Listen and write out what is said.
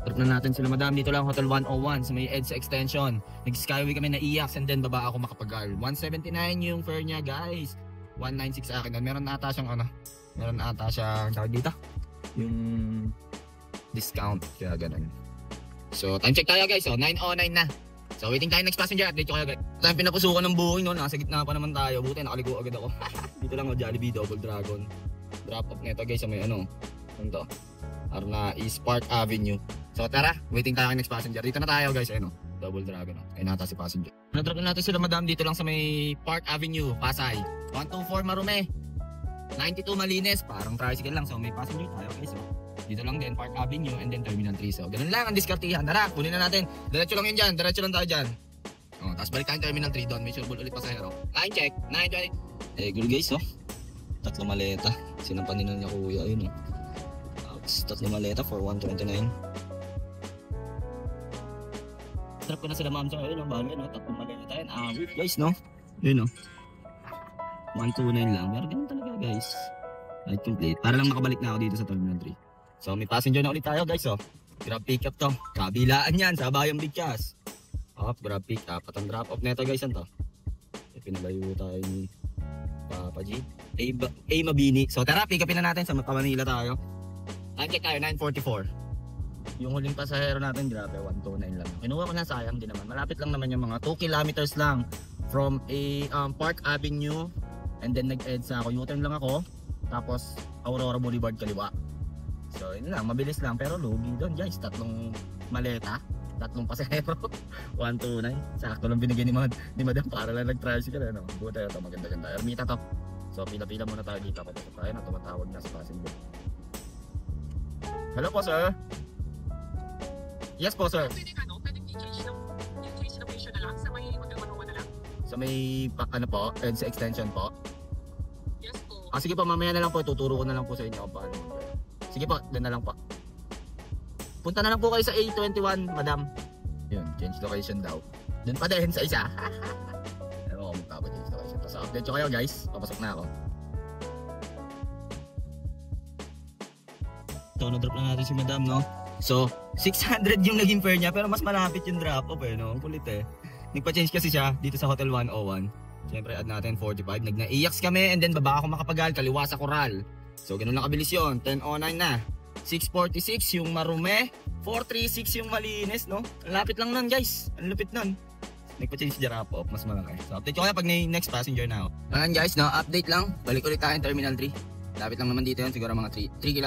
Trip na natin sila madam. Dito lang Hotel 101 sa may EDSA extension. Nag-skyway kami na IAX and then baba ako Makapagal. 179 yung fare niya guys. 196 sa akin. Meron ata siyang meron ata siyang tawag dito. Yung discount. Kaya ganun. So time check tayo guys. So 9:09 na. So waiting tayo next passenger. Update ko kayo guys. Tayo pinapusukan ng buhay no. Nasa gitna pa naman tayo. Buti nakaligo agad ako. Dito lang Jollibee Double Dragon. Drop off nito guys sa may ano to? Arna East Park Avenue. So tara, waiting tayo next passenger. Dito na tayo guys, ayun Double Dragon. Ayun nata si passenger. Na-drop na natin sila madam dito lang sa may Park Avenue, Pasay. 124 Marume. 92 Malines, parang tricycle lang. So may passenger tayo guys. So, dito lang din Park Avenue and then Terminal 3. So ganun lang ang diskartihan. Tara, kunin na natin. Diretso lang yun dyan, diretso lang tayo dyan. Tapos balik tayo Terminal 3 doon. May sureball ulit pasahero. Line check, 920. Good guys tatlong maleta. Sinampanin na niya kuya, ayun tatlong maleta for 129. Trap ko na sila ma'am. So ayun bali tatlong maleta yan. Guys yun 129 lang. Pero ganun talaga guys. Right complete. Para lang makabalik na ako dito sa Terminal 3. So may passenger na ulit tayo guys Grab pick up to. Kabilaan yan sa Bayang Bigkas. Grab pick up. At ang drop off neto guys pinalayo tayo ni Papa G. A Mabini. So tara, pick upin na natin sa Manila tayo. Time check tayo, 9:44. Yung huling pasahero natin, grabe, 129 lang. Kinuha ko na, sayang din naman. Malapit lang naman yung mga 2 kilometers lang from a Park Avenue. And then nag-EDSA ako. U-turn lang ako. Tapos Aurora Boulevard kaliwa. So yun lang, mabilis lang. Pero lugi doon guys. Tatlong maleta. Tatlong pasahero. 129. Sakto lang binigyan ni Madam para lang nag-tricycle. Buta ito, maganda-ganda. Ermita to. So pila-pila muna tayo dito. Kapag tayo na tumatawag na sa passenger. Hello po sir. Yes po sir. Pwedeng i-change location na lang sa may Hotel 101 na lang. Sa may EDSA extension po. Yes po. Sige po, mamaya na lang po, tuturo ko na lang po sa inyo kung paano. Sige po, doon na lang po. Punta na lang po kayo sa A21, madam. Yun, change location daw. Doon pa din sa isa. Ano ko magpapa-change location. Tapos update ko kayo guys, papasok na ako. So, na-drop na natin si madam, So, 600 yung naging fare niya, pero mas malapit yung drop-off Ang kulit Nagpa-change kasi siya dito sa Hotel 101. Siyempre, add natin 45. Nag-na-IAX kami, and then baba ako Makapagal, kaliwa sa Coral. So, ganun lang kabilis yun. 10:09 na. 6:46 yung Marume. 4:36 yung Malines, Ang lapit lang nun, guys. Ang lupit nun. Nagpa-change si drop-off, mas malaki. So, update ko kaya pag next passenger na ako. Ayan guys, update lang. Balik ulit tayo Terminal 3. Lapit lang naman dito yun, siguro mga 3 km.